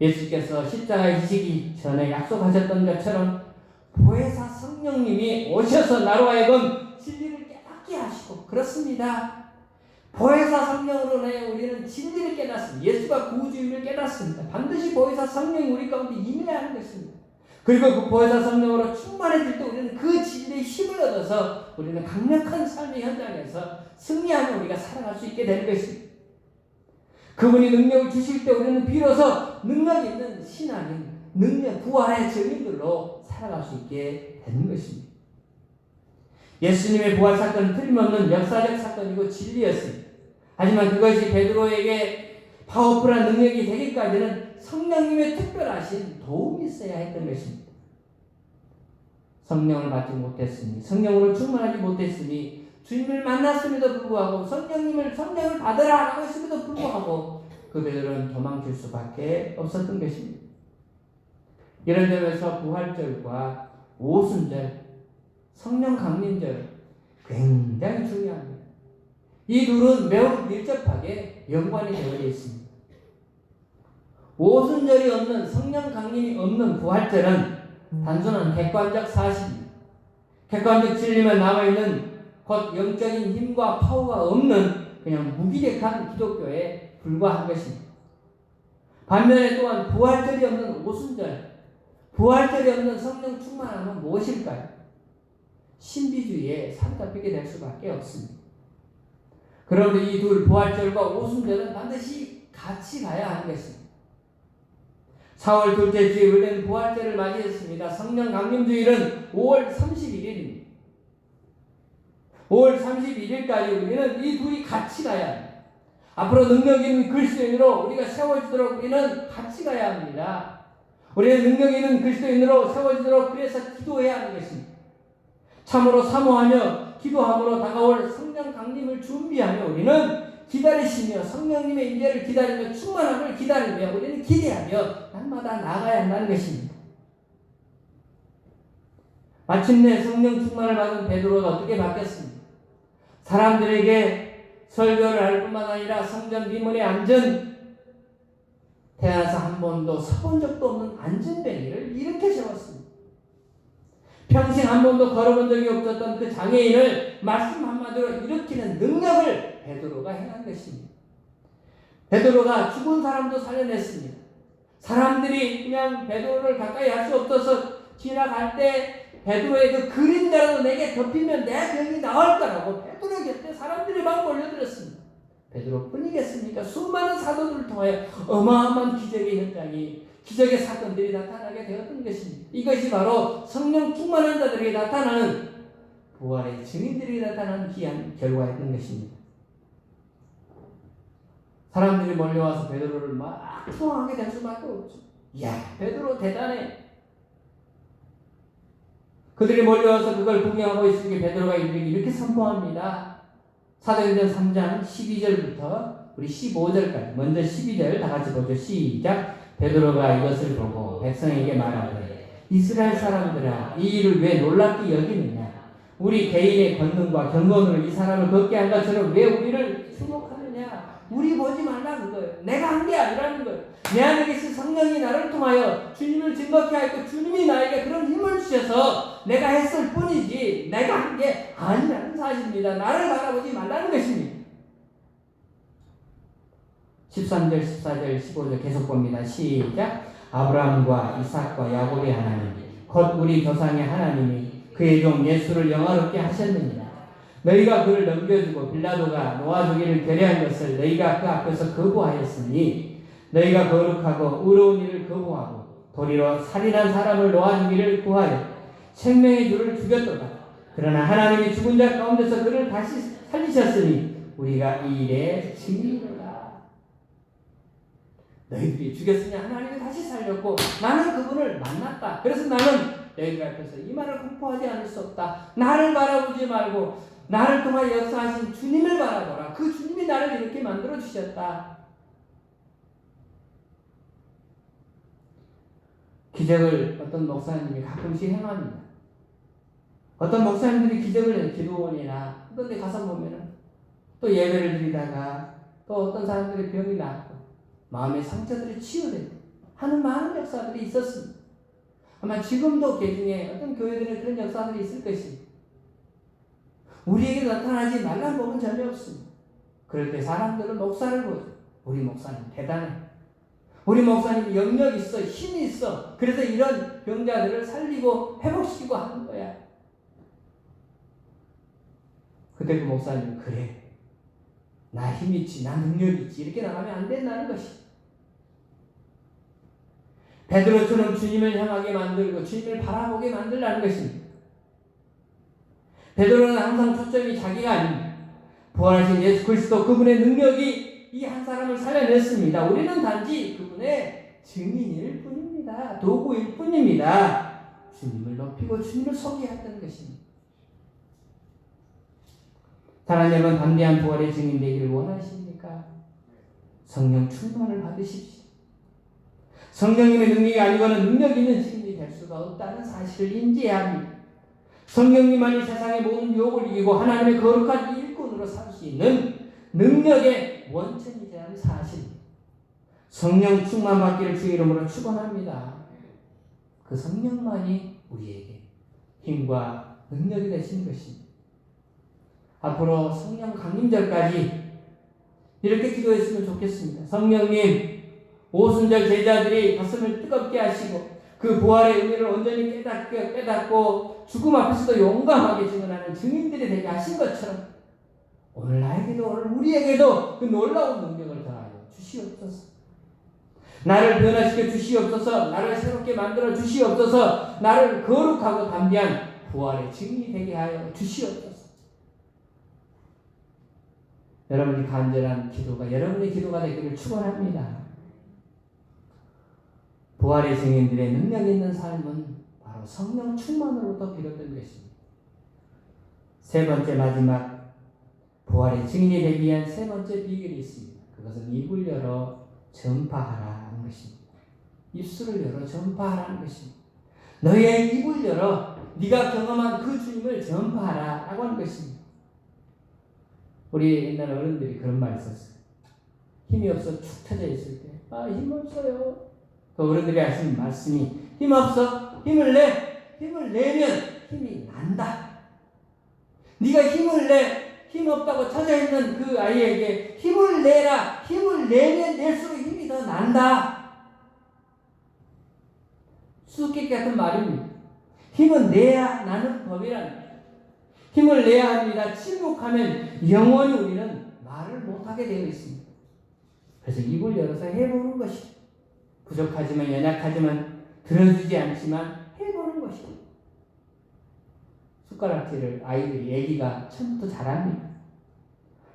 예수께서 십자가에 지시기 전에 약속하셨던 것처럼 보혜사 성령님이 오셔서 나로 하여금 진리를 깨닫게 하시고, 그렇습니다. 보혜사 성령으로 우리는 진리를 깨닫습니다. 예수가 구주임을 깨닫습니다. 반드시 보혜사 성령이 우리 가운데 임해야 하는 것입니다. 그리고 그 보혜사 성령으로 충만해질 때 우리는 그 진리의 힘을 얻어서 우리는 강력한 삶의 현장에서 승리하며 우리가 살아갈 수 있게 되는 것입니다. 그분이 능력을 주실 때 우리는 비로소 능력 있는 신앙인, 능력, 부활의 증인들로 살아갈 수 있게 되는 것입니다. 예수님의 부활 사건은 틀림없는 역사적 사건이고 진리였습니다. 하지만 그것이 베드로에게 파워풀한 능력이 되기까지는 성령님의 특별하신 도움이 있어야 했던 것입니다. 성령을 받지 못했으니, 성령으로 충만하지 못했으니, 주님을 만났음에도 불구하고 성령을 받으라 라고 했음에도 불구하고 그 베드로는 도망칠 수밖에 없었던 것입니다. 이런 점에서 부활절과 오순절, 성령 강림절 굉장히 중요합니다. 이 둘은 매우 밀접하게 연관이 되어 있습니다. 오순절이 없는, 성령 강림이 없는 부활절은 단순한 객관적 사실입니다. 객관적 진리만 남아있는 곧 영적인 힘과 파워가 없는 그냥 무기력한 기독교에 불과한 것입니다. 반면에 또한 부활절이 없는 오순절, 부활절이 없는 성령 충만함은 무엇일까요? 신비주의에 사로잡히게 될 수밖에 없습니다. 그런데 이 둘, 부활절과 오순절은 반드시 같이 가야 하는 것입니다. 4월 둘째 주에 우리는 부활절을 맞이했습니다. 성령 강림주일은 5월 31일입니다. 5월 31일까지 우리는 이 둘이 같이 가야 합니다. 앞으로 능력 있는 그리스도인으로 우리가 세워지도록 우리는 같이 가야 합니다. 우리는 능력 있는 그리스도인으로 세워지도록 그래서 기도해야 하는 것입니다. 참으로 사모하며 기도함으로 다가올 성령 강림을 준비하며 우리는 기다리시며 성령님의 임재를 기다리며 충만함을 기다리며 우리는 기대하며 날마다 나아가야 한다는 것입니다. 마침내 성령 충만을 받은 베드로가 어떻게 바뀌었습니까? 사람들에게 설교를 할 뿐만 아니라 성전 미문에 앉은, 태어나서 한 번도 서본 적도 없는 안전뱅이를 이렇게 세웠습니다. 평생 한 번도 걸어본 적이 없었던 그 장애인을 말씀 한마디로 일으키는 능력을 베드로가 행한 것입니다. 베드로가 죽은 사람도 살려냈습니다. 사람들이 그냥 베드로를 가까이 할 수 없어서 지나갈 때 베드로의 그 그림자라도 내게 덮이면 내 병이 나을 거라고 베드로 곁에 사람들이 막 몰려들었습니다. 베드로뿐이겠습니까? 수많은 사도들을 통하여 어마어마한 기적의 현장이, 기적의 사건들이 나타나게 되었던 것입니다. 이것이 바로 성령 충만한 자들에게 나타나는 부활의 증인들이 나타나는 귀한 결과였던 것입니다. 사람들이 몰려와서 베드로를 막 추앙하게 될 수밖에 없죠. 이야, 베드로 대단해. 그들이 몰려와서 그걸 구경하고 있으니 베드로가 이렇게 선포합니다. 사도행전 3장 12절부터 우리 15절까지, 먼저 12절 다 같이 보죠. 시작. 베드로가 이것을 보고 백성에게 말하되 이스라엘 사람들아, 이 일을 왜 놀랍게 여기느냐? 우리 개인의 권능과 경건으로 이 사람을 걷게 한 것처럼 왜 우리를 주목하느냐? 우리 보지 말라 그거예요. 내가 한 게 아니라는 거예요. 내 안에 계신 성령이 나를 통하여 주님을 증거케 하였고 주님이 나에게 그런 힘을 주셔서 내가 했을 뿐이지 내가 한 게 아니라는 사실입니다. 나를 바라보지 말라는 것입니다. 13절, 14절, 15절 계속 봅니다. 시작. 아브라함과 이삭과 야곱의 하나님 곧 우리 조상의 하나님이 그의 종 예수를 영화롭게 하셨느니라. 너희가 그를 넘겨주고 빌라도가 놓아주기를 결의한 것을 너희가 그 앞에서 거부하였으니 너희가 거룩하고 의로운 일을 거부하고 도리로 살인한 사람을 놓아주기를 구하여 생명의 주를 죽였도다. 그러나 하나님이 죽은 자 가운데서 그를 다시 살리셨으니 우리가 이 일에 증인이로다. 너희들이 죽였으니 하나님이 다시 살렸고 나는 그분을 만났다. 그래서 나는 너희들 앞에서 이 말을 공포하지 않을 수 없다. 나를 바라보지 말고 나를 통하여 역사하신 주님을 바라보라. 그 주님이 나를 이렇게 만들어 주셨다. 기적을 어떤 목사님이 가끔씩 행합니다. 어떤 목사님들이 기적을 해요. 기도원이나 어떤 데 가서 보면은 또 예배를 드리다가 또 어떤 사람들의 병이 낫고 마음의 상처들이 치유되고 하는 많은 역사들이 있었습니다. 아마 지금도 개중에 어떤 교회들은 그런 역사들이 있을 것입니다. 우리에게 나타나지 말란 법은 전혀 없습니다. 그럴 때 사람들은 목사를 보죠. 우리 목사님 대단해. 우리 목사님이 영역이 있어, 힘이 있어. 그래서 이런 병자들을 살리고 회복시키고 하는 거야. 그때 그 목사님은 그래. 나 힘 있지, 나 능력 있지. 이렇게 나가면 안 된다는 것이. 베드로처럼 주님을 향하게 만들고 주님을 바라보게 만들라는 것입니다. 베드로는 항상 초점이 자기가 아닙니다. 부활하신 예수 그리스도 그분의 능력이 이 한 사람을 살려냈습니다. 우리는 단지 그분의 증인일 뿐입니다. 도구일 뿐입니다. 주님을 높이고 주님을 소개했던 것입니다. 하나님은 담대한 부활의 증인 되기를 원하십니까? 성령 충만을 받으십시오. 성령님의 능력이 아니고는 능력 있는 증인이 될 수가 없다는 사실을 인지해야 합니다. 성령님만이 세상의 모든 유혹을 이기고 하나님의 거룩한 일꾼으로 살 수 있는 능력의 원천이라는 사실입니다. 성령 충만 받기를 주 이름으로 축원합니다. 그 성령만이 우리에게 힘과 능력이 되시는 것입니다. 앞으로 성령 강림절까지 이렇게 기도했으면 좋겠습니다. 성령님, 오순절 제자들이 가슴을 뜨겁게 하시고 그 부활의 의미를 온전히 깨닫고 죽음 앞에서도 용감하게 증언하는 증인들이 되게 하신 것처럼 오늘 나에게도 오늘 우리에게도 그 놀라운 능력을 더하여 주시옵소서. 나를 변화시켜 주시옵소서. 나를 새롭게 만들어 주시옵소서. 나를 거룩하고 담대한 부활의 증인이 되게 하여 주시옵소서. 여러분이 간절한 기도가 여러분의 기도가 되기를 축원합니다. 부활의 증인들의 능력 있는 삶은 바로 성령 충만으로부터 비롯된 것입니다. 세 번째 마지막 부활의 증인이 되기 위한 세 번째 비결이 있습니다. 그것은 입을 열어 전파하라는 것입니다. 입술을 열어 전파하라는 것입니다. 너희의 입을 열어 네가 경험한 그 주님을 전파하라라고 하는 것입니다. 우리 옛날 어른들이 그런 말 썼어요. 힘이 없어 축 처져 있을 때 힘 없어요. 그 어른들이 하시는 말씀이 힘 없어? 힘을 내! 힘을 내면 힘이 난다. 네가 힘을 내. 힘없다고 처져 있는 그 아이에게 힘을 내라. 힘을 내면 낼수록 힘이 더 난다. 수수께끼 같은 말입니다. 힘은 내야 나는 법이랍니다. 힘을 내야 합니다. 침묵하면 영원히 우리는 말을 못하게 되어 있습니다. 그래서 입을 열어서 해보는 것이죠. 부족하지만 연약하지만 들어주지 않지만 해보는 것이죠. 숟가락질을 아이들이 애기가 처음부터 잘합니다.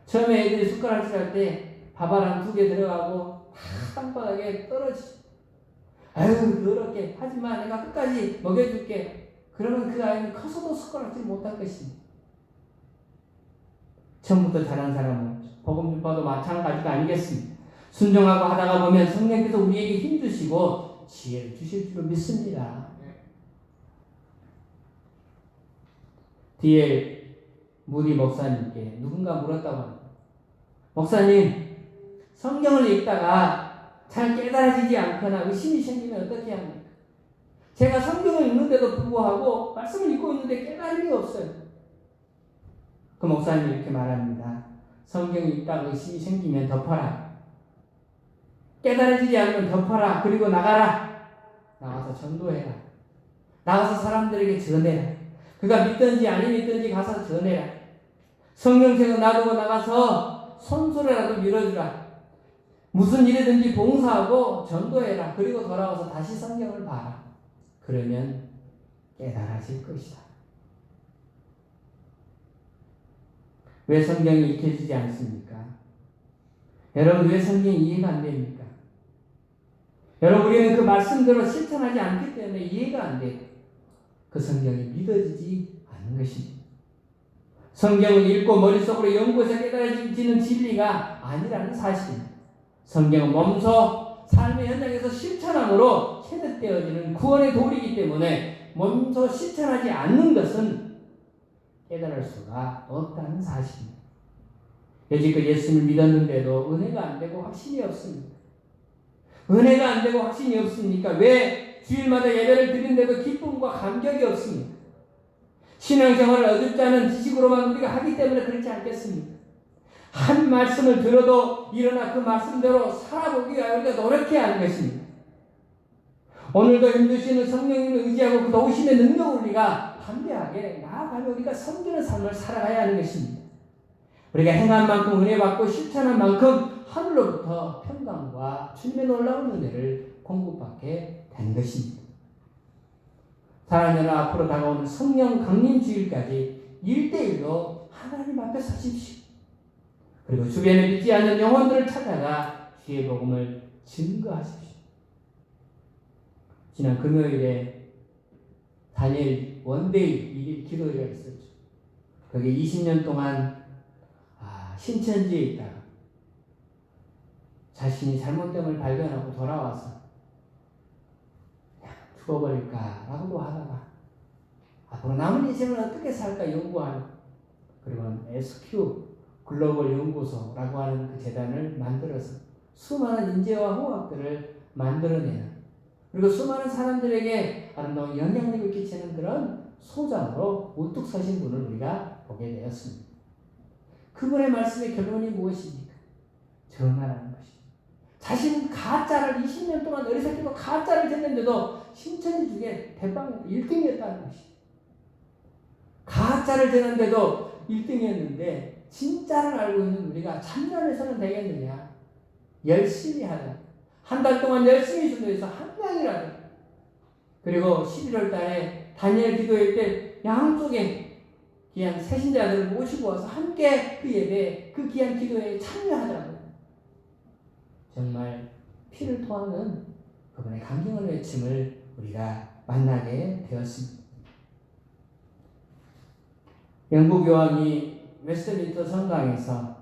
처음에 애들이 숟가락질 할 때 밥알 2개 들어가고 땅바닥에 떨어지죠. 아유 더럽게 하지만 내가 끝까지 먹여줄게. 그러면 그 아이는 커서도 숟가락질 못할 것입니다. 처음부터 잘한 사람은 복음 전파도 마찬가지가 아니겠습니까? 순종하고 하다가 보면 성령께서 우리에게 힘 주시고 지혜를 주실 줄로 믿습니다. 뒤에 무디 목사님께 누군가 물었다고 합니다. 목사님, 성경을 읽다가 잘 깨달아지지 않거나 의심이 생기면 어떻게 합니까? 제가 성경을 읽는데도 불구하고 말씀을 읽고 있는데 깨달음이 없어요. 그 목사님이 이렇게 말합니다. 성경을 읽다가 의심이 생기면 덮어라. 깨달아지지 않으면 덮어라. 그리고 나가라. 나가서 전도해라. 나가서 사람들에게 전해라. 그가 믿든지 아니 믿든지 가서 전해라. 성령책을 놔두고 나가서 손소리라도 밀어주라. 무슨 일이든지 봉사하고 전도해라. 그리고 돌아와서 다시 성경을 봐라. 그러면 깨달아질 것이다. 왜 성경이 읽혀지지 않습니까? 여러분 왜 성경이 이해가 안 됩니까? 여러분 우리는 그 말씀대로 실천하지 않기 때문에 이해가 안 돼요. 그 성경이 믿어지지 않는 것입니다. 성경을 읽고 머릿속으로 연구해서 깨달아지는 진리가 아니라는 사실입니다. 성경은 몸소 삶의 현장에서 실천함으로 체득되어지는 구원의 도리이기 때문에 몸소 실천하지 않는 것은 깨달을 수가 없다는 사실입니다. 여지껏 예수님을 믿었는데도 은혜가 안 되고 확신이 없습니다. 은혜가 안 되고 확신이 없습니까? 왜 주일마다 예배를 드리는데도 기쁨과 감격이 없습니까? 신앙생활을 어둡지 않은 지식으로만 우리가 하기 때문에 그렇지 않겠습니까? 한 말씀을 들어도 일어나 그 말씀대로 살아보기 위해 우리가 노력해야 하는 것입니다. 오늘도 힘드시는 성령님을 의지하고 그 도우심의 능력을 우리가 담대하게 나아가며 우리가 섬기는 삶을 살아가야 하는 것입니다. 우리가 행한 만큼 은혜 받고 실천한 만큼 하늘로부터 평강과 주님의 놀라운 은혜를 공급받게 된 것입니다. 사랑하는 앞으로 다가오는 성령 강림 주일까지 1대1로 하나님 앞에 서십시오. 그리고 주변에 믿지 않는 영혼들을 찾아가 주의 복음을 증거하십시오. 지난 금요일에 다니엘 원데이 기도회가 있었죠. 거기 20년 동안 신천지에 있다가 자신이 잘못됨을 발견하고 돌아와서 그냥 죽어버릴까라고도 하다가 앞으로 남은 인생을 어떻게 살까 연구하는, 그리고 SQ 글로벌 연구소라고 하는 그 재단을 만들어서 수많은 인재와 후학들을 만들어내는, 그리고 수많은 사람들에게 아름다운 영향력을 끼치는 그런 소장으로 우뚝 서신 분을 우리가 보게 되었습니다. 그분의 말씀의 결론이 무엇입니까? 전하라는 것입니다. 자신은 가짜를 20년 동안 어리석기도 가짜를 졌는데도 신천지 중에 대빵 1등이었다는 것입니다. 가짜를 졌는데도 1등이었는데 진짜를 알고 있는 우리가 참여해서는 되겠느냐? 열심히 하자. 한 달 동안 열심히 준비해서 한 명이라도. 그리고 11월 달에 다니엘 기도회 때 양쪽에 귀한 새신자들을 모시고 와서 함께 그 예배, 그 귀한 기도회에 참여하자고. 정말 피를 토하는 그분의 감격의 외침을 우리가 만나게 되었습니다. 영국 교황이 웨스트민스터 성당에서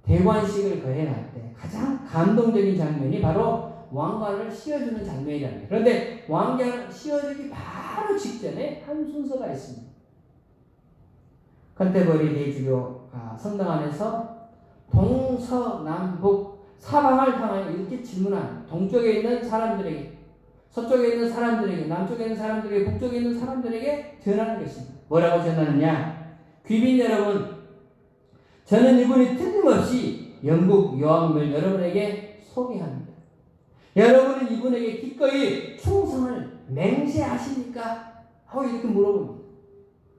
대관식을 거행할 때 가장 감동적인 장면이 바로 왕관을 씌워주는 장면이랍니다. 그런데 왕관을 씌워주기 바로 직전에 한 순서가 있습니다. 컨테버리 대주교 성당 안에서 동서남북 사방을 향하여 이렇게 질문한, 동쪽에 있는 사람들에게 서쪽에 있는 사람들에게, 남쪽에 있는 사람들에게, 북쪽에 있는 사람들에게 전하는 것입니다. 뭐라고 전하느냐? 귀빈 여러분, 저는 이분이 틀림없이 영국 여왕을 여러분에게 소개합니다. 여러분은 이분에게 기꺼이 충성을 맹세하십니까? 하고 이렇게 물어봅니다.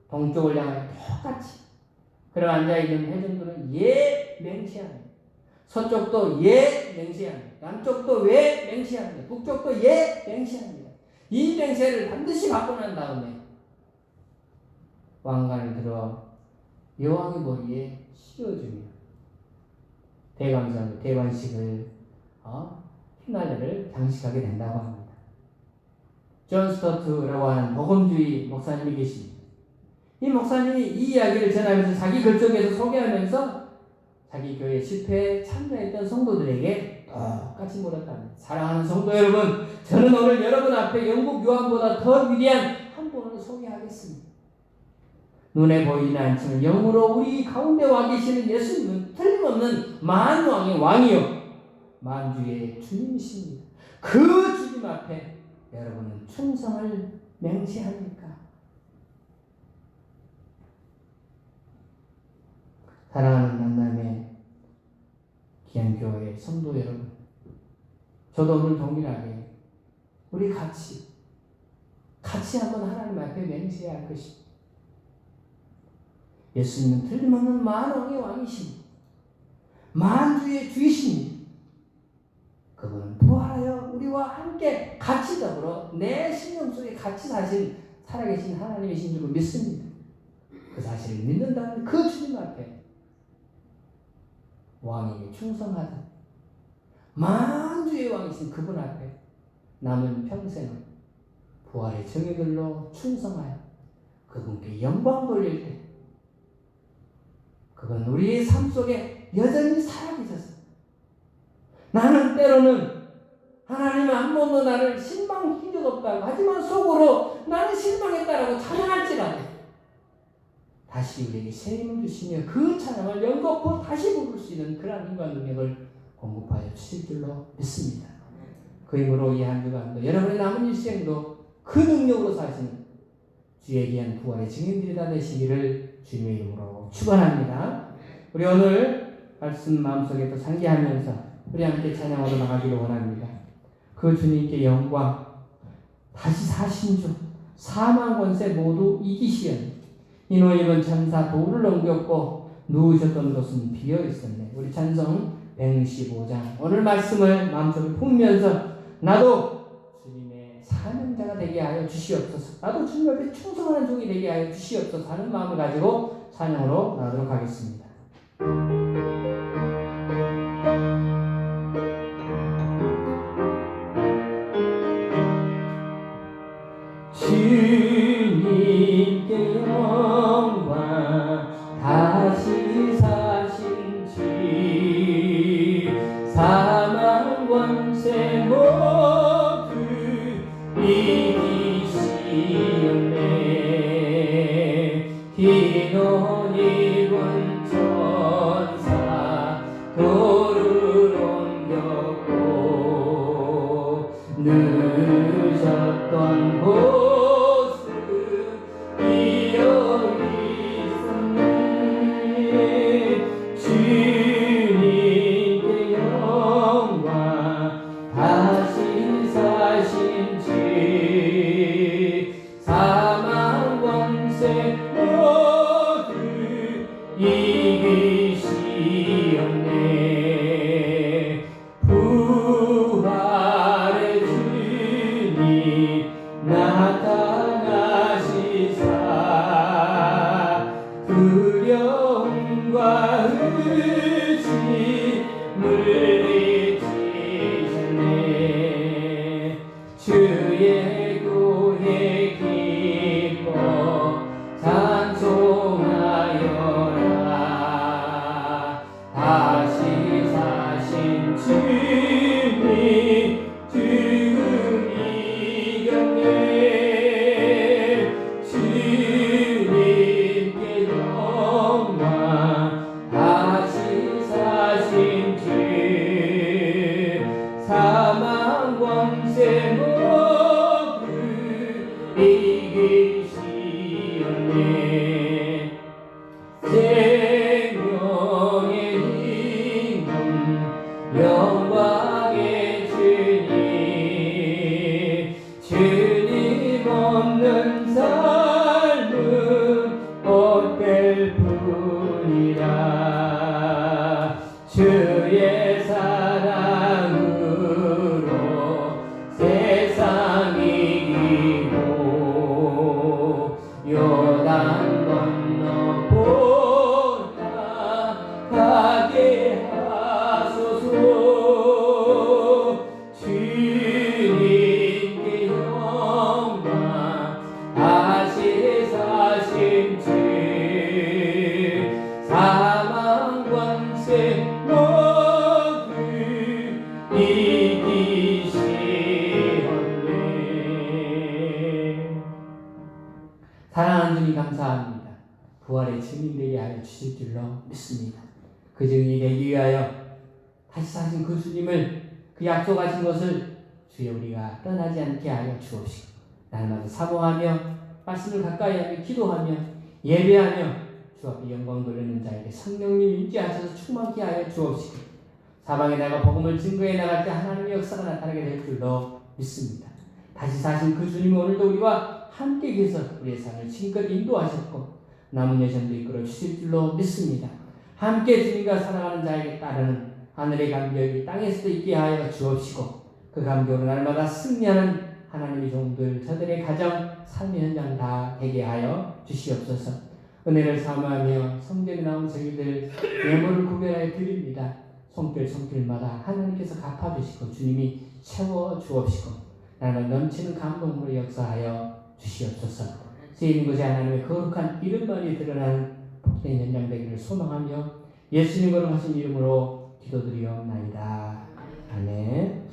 동쪽을 향하여 똑같이. 그럼 앉아있는 회중들은 예 맹세합니다. 서쪽도 예 맹세합니다. 남쪽도 왜 맹세합니다. 북쪽도 예 맹세합니다. 이 맹세를 반드시 받고 난 다음에 왕관을 들어 여왕의 머리에 씌워주며 대감상 대관식을 휘날레를 장식하게 된다고 합니다. 존 스토트라고 하는 복음주의 목사님이 계십니다. 이 목사님이 이 이야기를 전하면서 자기 글쪽에서 소개하면서 자기 교회 집회에 참여했던 성도들에게 똑같이 물었답니다. 사랑하는 성도 여러분, 저는 오늘 여러분 앞에 영국 요한보다 더 위대한 한 분을 소개하겠습니다. 눈에 보이지는 않지만 영으로 우리 가운데 와 계시는 예수님은 틀림없는 만왕의 왕이요 만주의 주님이십니다. 그 주님 앞에 여러분은 충성을 맹세합니까? 사랑하는 만남의 귀한 교회 성도 여러분, 저도 오늘 동일하게 우리 같이 한번 하나님 앞에 맹세해야 할 것입니다. 예수님은 틀림없는 만왕의 왕이십니다. 만주의 주이십니다. 그분은 부활하여 우리와 함께 같이 더불어 내 심령 속에 같이 살아계신 하나님이신 줄 믿습니다. 그 사실을 믿는다면 그 주님 앞에 왕에게 충성하자. 만주의 왕이신 그분 앞에 남은 평생을 부활의 정의들로 충성하여 그분께 영광 돌릴 때 그건 우리의 삶 속에 여전히 살아계셔서 나는 때로는 하나님은 한 번도 나를 실망한 적 없다고 하지만 속으로 나는 실망했다라고 찬양할지라도 다시 우리에게 새 힘을 주시며 그 찬양을 연거푸 다시 부를 수 있는 그러한 힘과 능력을 공급하여 주실 줄로 믿습니다. 그 힘으로 이 한 주간도 여러분의 남은 일생도 그 능력으로 사시는 주의 귀한 부활의 증인들이 다 되시기를 주님의 이름으로 축원합니다. 우리 오늘 말씀 마음속에 또 상기하면서 우리 함께 찬양으로 나가기를 원합니다. 그 주님께 영광, 다시 사신 주, 사망 권세 모두 이기시언. 이노임은 천사 돌을 넘겼고 누우셨던 곳은 비어 있었네. 우리 찬송 165장 오늘 말씀을 마음속에 품으면서 나도 주님의 사명자가 되게 하여 주시옵소서. 나도 주님 앞에 충성하는 종이 되게 하여 주시옵소서 하는 마음을 가지고 찬양으로 나가도록 하겠습니다. 주님께 영광 다시 사신 지 사망 권세 모두 이기시었네. 흰 옷 입은 천사 돌을 옮겼고 늦었던 곳은 비어 있었네. 주님께 영광 다시 사신 지 사망 권세 모두 이기시었네. 부활의 주님 나타나시사 두려움과 의심을 잊으시네. 주의 구에 기뻐 없는 삶은 헛될 뿐이라. 주의 사랑으로 세상 이기고 요단 건너 보라 가게 하소서. 주님께 영광 다시 사심지 사망 권세 모두 이기시었네. 사랑하는 주님 감사합니다. 부활의 증인되게 하여 주실 줄로 믿습니다. 그 증인이 되기 위하여 다시 사신 그 주님을, 그 약속하신 것을 주여 우리가 떠나지 않게 하여 주옵시고, 날마다 사모하며 말씀을 가까이 하며 기도하며 예배하며 주 앞에 영광 돌리는 자에게 성령님 임재하셔서 충만케 하여 주옵시고, 사방에 나가 복음을 증거해 나갈 때 하나님의 역사가 나타나게 될 줄로 믿습니다. 다시 사신 그 주님이 오늘도 우리와 함께 계셔 우리의 삶을 지금껏 인도하셨고 남은 여정도 이끌어 주실 줄로 믿습니다. 함께 주님과 살아가는 자에게 따르는 하늘의 감격이 땅에서도 있게 하여 주옵시고, 그 감격으로 날마다 승리하는 하나님의 종들, 저들의 가정, 삶의 현장 다 되게 하여 주시옵소서. 은혜를 사모하며 성전에 나온 저희들 예물을 구별하여 드립니다. 손길마다 하나님께서 갚아주시고 주님이 채워 주옵시고 날마다 넘치는 감동으로 역사하여 주시옵소서. 쓰이는 곳에 하나님의 거룩한 이름만이 드러나는 복된 현장 되기를 소망하며 예수님 거룩하신 이름으로 기도드리옵나이다. 아멘.